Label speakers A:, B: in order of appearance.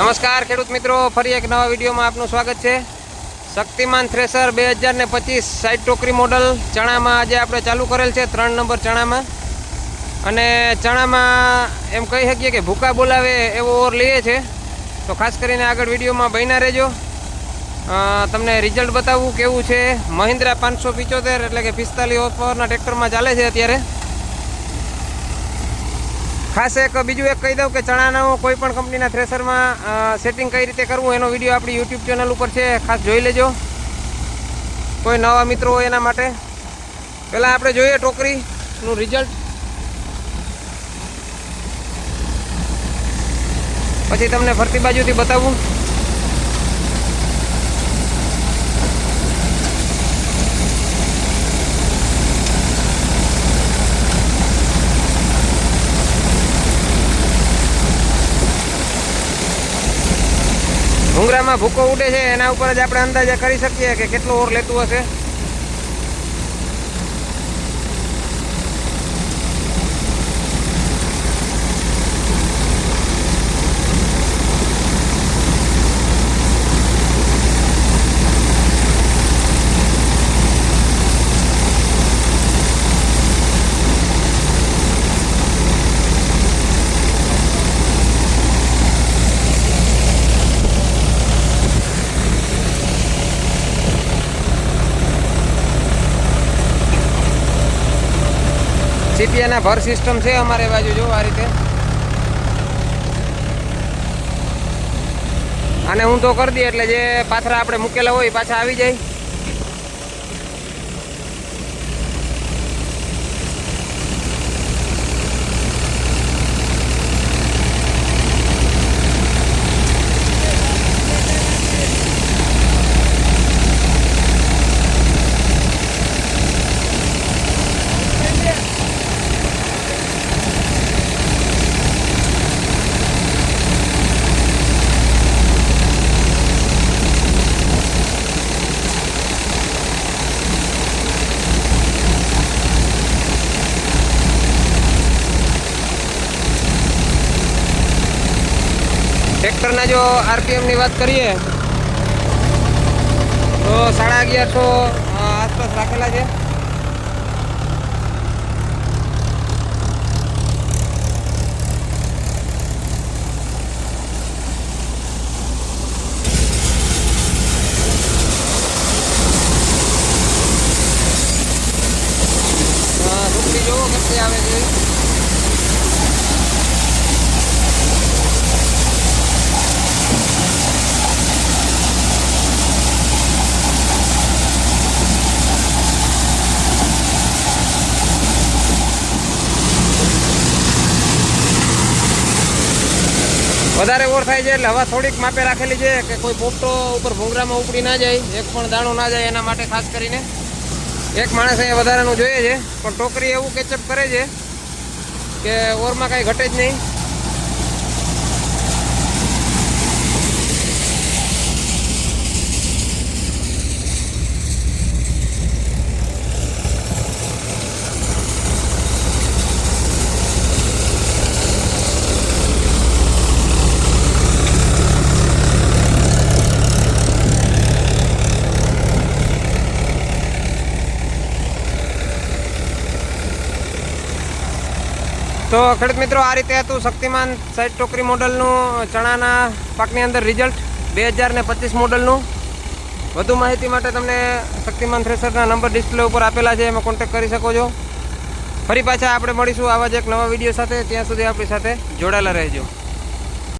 A: નમસ્કાર ખેડૂત મિત્રો, ફરી એક નવા વિડીયોમાં આપનું સ્વાગત છે। શક્તિમાન થ્રેસર 2025 સાઈડ ટોકરી મોડલ ચણામાં આજે આપણે ચાલુ કરેલ છે 3 નંબર ચણામાં। અને ચણામાં એમ કહી શકીએ કે ભૂકા બોલાવે એવો ઓર લઈએ છે, તો ખાસ કરીને આગળ વિડીયોમાં બન્યા રહેજો। તમને રિઝલ્ટ બતાવવું કેવું છે। મહિન્દ્રા 575 એટલે કે 45 હોર્સ પાવરના ટ્રેક્ટરમાં ચાલે છે અત્યારે। ખાસ બીજું એક કહી દઉં કે ચણાનું કોઈ પણ કંપનીના થ્રેસરમાં સેટિંગ કઈ રીતે કરવું એનો વિડીયો આપણી યુટ્યુબ ચેનલ ઉપર છે, ખાસ જોઈ લેજો કોઈ નવા મિત્રો હોય એના માટે। પહેલાં આપણે જોઈએ ટોકરીનું રિઝલ્ટ, પછી તમને ફરતી બાજુથી બતાવું। ભૂંગરામાં ભૂકો ઉડે છે એના ઉપર જ આપણે અંદાજા કરી શકીએ કે કેટલો ઓર લેતું હશે। સીપિયાના ભર સિસ્ટમ છે અમારે બાજુ, જો આ રીતે આને ઊંધો કરી દઈએ એટલે જે પાથરા આપણે મૂકેલા હોય પાછા આવી જાય। ટ્રેક્ટરના જો આરપીએમની વાત કરીએ તો 1150 આસપાસ રાખેલા છે। ડુંગળી જોવો કેટલી આવે છે। વધારે ઓર થાય છે એટલે હવા થોડીક માપે રાખેલી છે કે કોઈ પોપટો ઉપર ભૂંગરામાં ઉપડી ના જાય, એક પણ દાણો ના જાય એના માટે ખાસ કરીને એક માણસ અહીંયા વધારાનું જોઈએ છે। પણ ટોકરી એવું કેચઅપ કરે છે કે ઓરમાં કાંઈ ઘટે જ નહીં। તો ખેડૂત મિત્રો, આ રીતે હતું શક્તિમાન સાઈડ ટોકરી મોડલનું ચણાના પાકની અંદર રિઝલ્ટ 2025 મોડલનું। વધુ માહિતી માટે તમને શક્તિમાન થ્રેસરના નંબર ડિસ્પ્લે ઉપર આપેલા છે, એમાં કોન્ટેક્ટ કરી શકો છો। ફરી પાછા આપણે મળીશું આવા જ એક નવા વિડીયો સાથે, ત્યાં સુધી આપણી સાથે જોડાયેલા રહેજો।